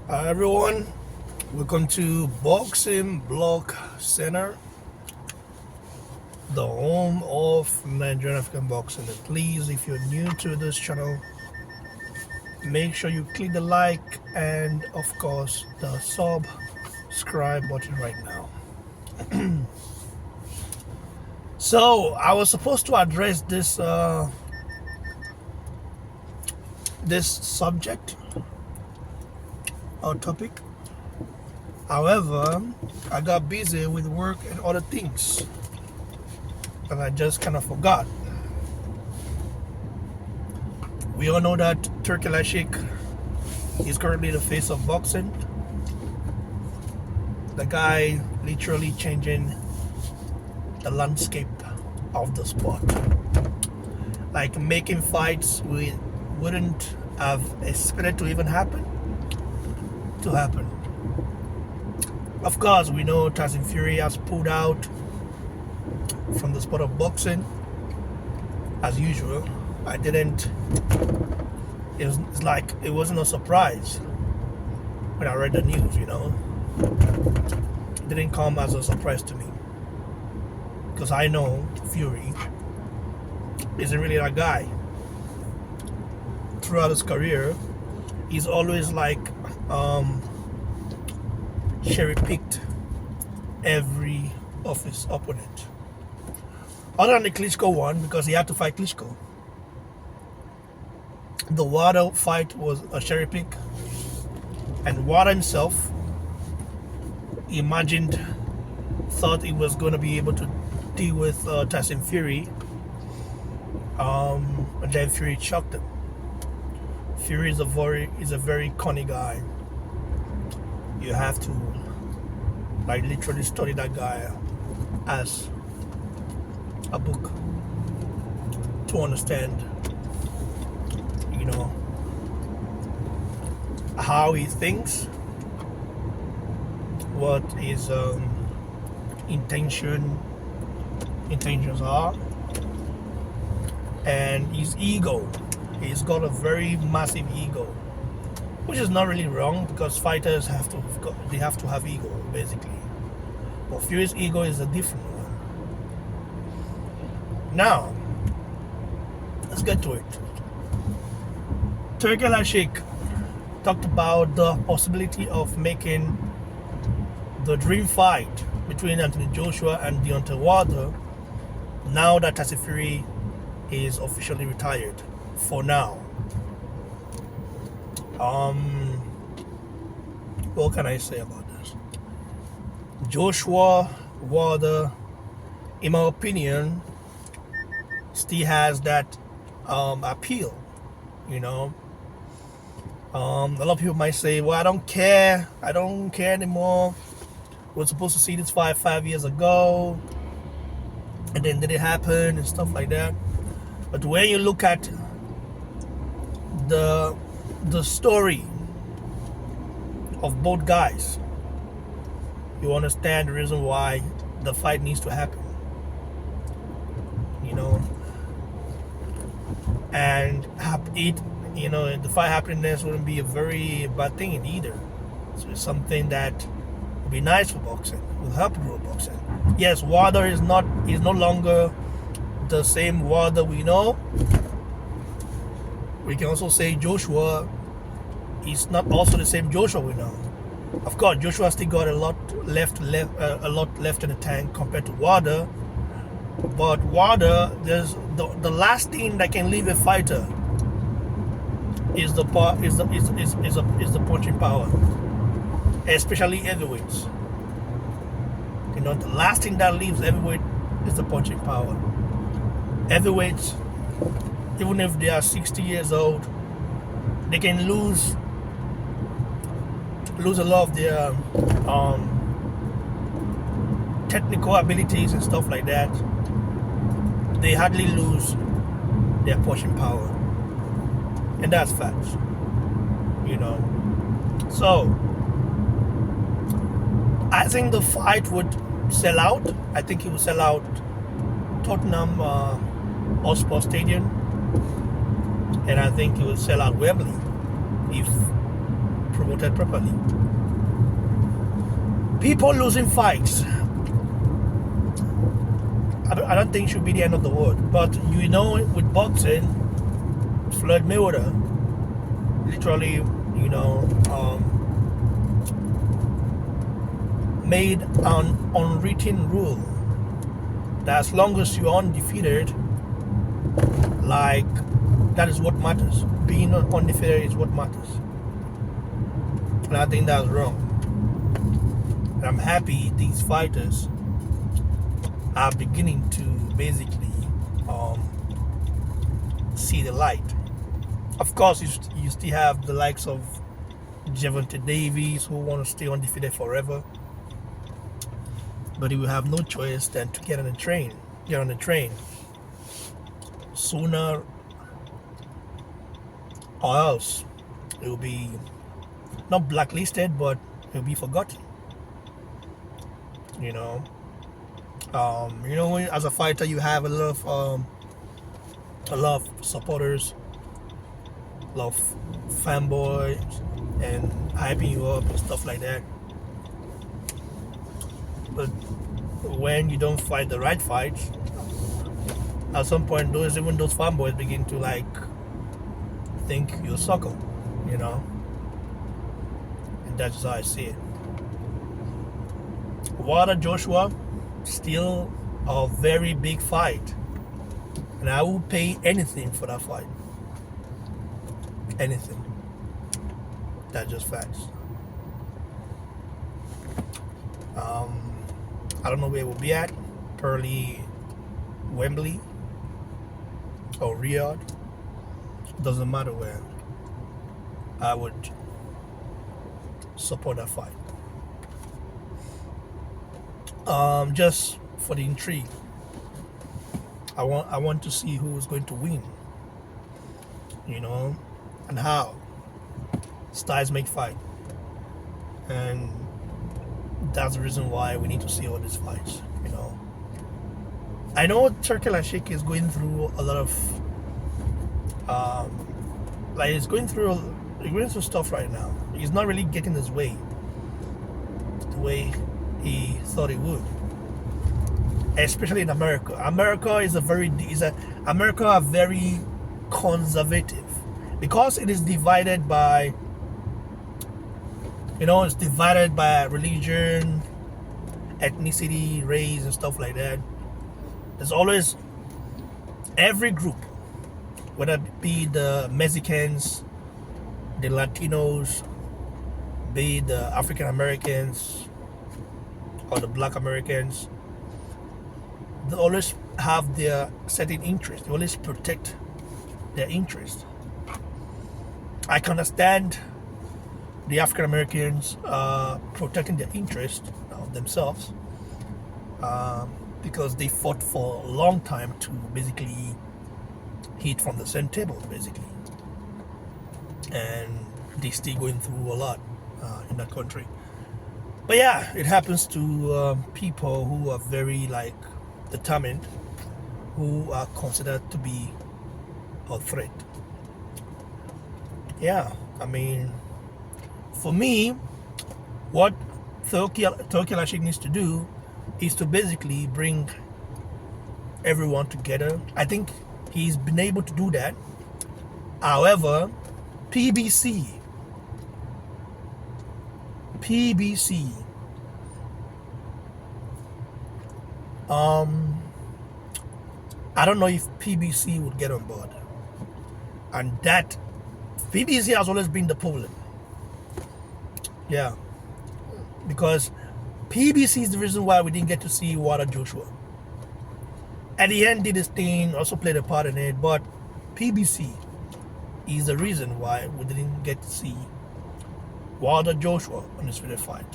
Hi everyone, welcome to Boxing Block Center, the home of Nigerian African boxing. And please, if you're new to this channel, make sure you click the like and of course the subscribe button right now. So I was supposed to address this subject or topic. However, I got busy with work and other things, and I just kind of forgot. We all know that Turki Alalshikh is currently the face of boxing. The guy literally changing the landscape of the sport. Like making fights we wouldn't have expected to even happen. Of course, we know Tyson Fury has pulled out from the sport of boxing. As usual, I didn't. It's like it wasn't a surprise when I read the news. It didn't come as a surprise to me because I know Fury isn't really that guy. Throughout his career, he's always like cherry-picked every of his opponent. Other than the Klitschko one, because he had to fight Klitschko. The Wilder fight was a cherry pick, and Wilder himself thought he was going to be able to deal with Tyson Fury, and then Fury shocked him. Fury is a very cunny guy. You have to literally study that guy as a book to understand how he thinks, what his intentions are, and his ego. He's got a very massive ego, which is not really wrong because fighters have to have ego basically. But Fury's ego is a different one. Now, let's get to it. Turki Alalshikh talked about the possibility of making the dream fight between Anthony Joshua and Deontay Wilder now that Tyson Fury is officially retired for now. What can I say about this? Joshua Wilder, in my opinion, still has that appeal. A lot of people might say, well, I don't care anymore. We're supposed to see this fight 5 years ago, and then did it happen and stuff like that. But when you look at the story of both guys, you understand the reason why the fight needs to happen. And the fight happiness wouldn't be a very bad thing either. So it's something that would be nice for boxing, will help grow boxing. Yes, Wilder is no longer the same Wilder we know. We can also say Joshua is not also the same Joshua we know. Of course, Joshua still got a lot left in the tank compared to Wilder. But Wilder, there's the last thing that can leave a fighter is the punching power, especially heavyweights. The last thing that leaves heavyweight is the punching power. Heavyweights, even if they are 60 years old, they can lose a lot of their technical abilities and stuff like that. They hardly lose their punching power, and that's facts. So I think the fight would sell out. I think it would sell out Tottenham Hotspur Stadium, and I think it would sell out Wembley if promoted properly. People losing fights, I don't think should be the end of the world. But you know, with boxing, Floyd Mayweather literally, you know, made an unwritten rule that as long as you're undefeated, like, that is what matters. Being undefeated is what matters. And I think that's wrong. And I'm happy these fighters are beginning to basically see the light. Of course, you still have the likes of Deontay Davis who want to stay undefeated forever, but he will have no choice than to get on the train. Sooner or else it will be not blacklisted, but it will be forgotten. You know, as a fighter, you have a lot of supporters, a lot of fanboys, and hyping you up and stuff like that. But when you don't fight the right fights, at some point, those fanboys begin to like think you're a sucker, you know. And that's how I see it. Wilder Joshua, still a very big fight, and I will pay anything for that fight. Anything. That's just facts. I don't know where we'll be at. Probably Wembley or Riyadh. Doesn't matter where. I would support that fight. Just for the intrigue. I want to see who is going to win. You know, and how. Styles make fight. And that's the reason why we need to see all these fights, you know. I know Turki Alalshikh is going through a lot of he's going through stuff right now. He's not really getting his way the way he thought he would. Especially in America. America are very conservative because it is divided by, it's divided by religion, ethnicity, race, and stuff like that. There's always every group, whether it be the Mexicans, the Latinos, be the African Americans, or the Black Americans, they always have their certain interest. They always protect their interest. I can understand the African Americans protecting their interest of themselves because they fought for a long time to basically eat from the same table, basically, and they still going through a lot in that country. But yeah, it happens to people who are very determined, who are considered to be a threat. Yeah, I mean, for me, what Turki Alalshikh needs to do is to basically bring everyone together. I think he's been able to do that. However, PBC, I don't know if PBC would get on board, and that PBC has always been the problem. Yeah, because PBC is the reason why we didn't get to see Wilder Joshua. At the end, did his thing, also played a part in it, but PBC is the reason why we didn't get to see Wilder Joshua on this video fight.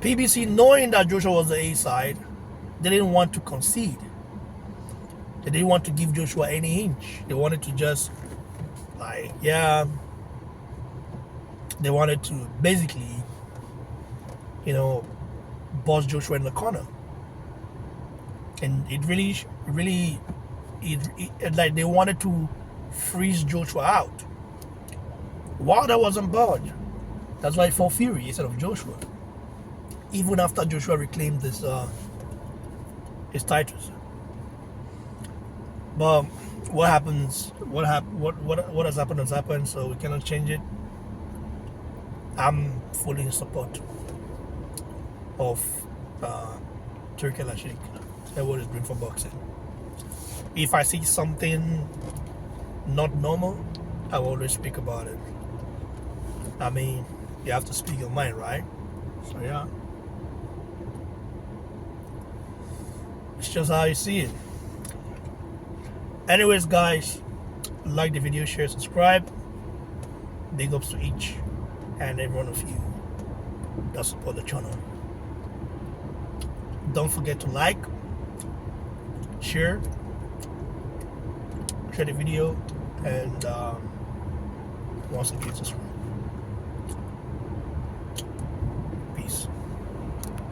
PBC, knowing that Joshua was the A side, they didn't want to concede. They didn't want to give Joshua any inch. They wanted to just, they wanted to basically, boss Joshua in the corner. And it really, they wanted to freeze Joshua out. Wilder was on board. That's why he fought Fury instead of Joshua. Even after Joshua reclaimed his titles. But what happens? What has happened has happened. So we cannot change it. I'm fully in support of Turki Alalshikh. That's what is doing for boxing. If I see something not normal, I will always speak about it. I mean, you have to speak your mind, right? So yeah, it's just how you see it. Anyways, guys, like the video, share, subscribe. Big ups to each and every one of you that support the channel. Don't forget to like, share the video, and once again subscribe.